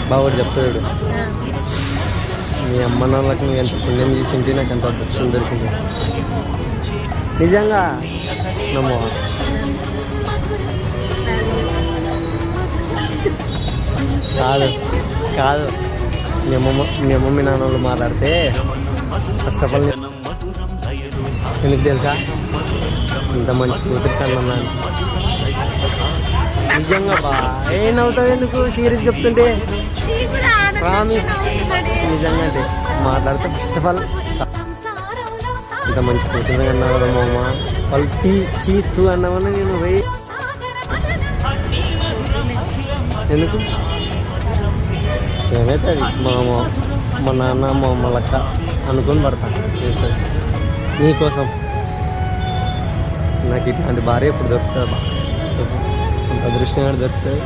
బావోడు చెప్తాడు, మీ అమ్మ నాన్నలకు నువ్వు ఎంత పుణ్యం చేసింటే నాకు ఎంత అదృష్టం దొరికింది. నిజంగా నమ్మో కాదు కాదు, మీ అమ్మ మీ నాన్నలు మాట్లాడితే ఫస్ట్ ఆఫ్ ఆల్ ఎందుకు తెలుసా, ఇంత మంచి కూతురు కన్నా. నిజంగా బా ఏమవుతావు ఎందుకు సీరియస్ చెప్తుంటే, ప్రామిస్ నిజంగా అంటే మాట్లాడితే ఫస్ట్ ఆఫ్ ఆల్ ఇంత మంచి కూతురు అన్నావు కదా మా అమ్మ, వాళ్ళు చీతు అన్నావని నేను పోయి ఎందుకు ఏమైతే అది మా నాన్న మా అమ్మ లెక్క అనుకొని పడతాను నీకోసం. నాకు ఇట్లాంటి భార్య ఎప్పుడు దొరుకుతుంది బా చెప్పు, అంత అదృష్టంగా దొరుకుతుంది.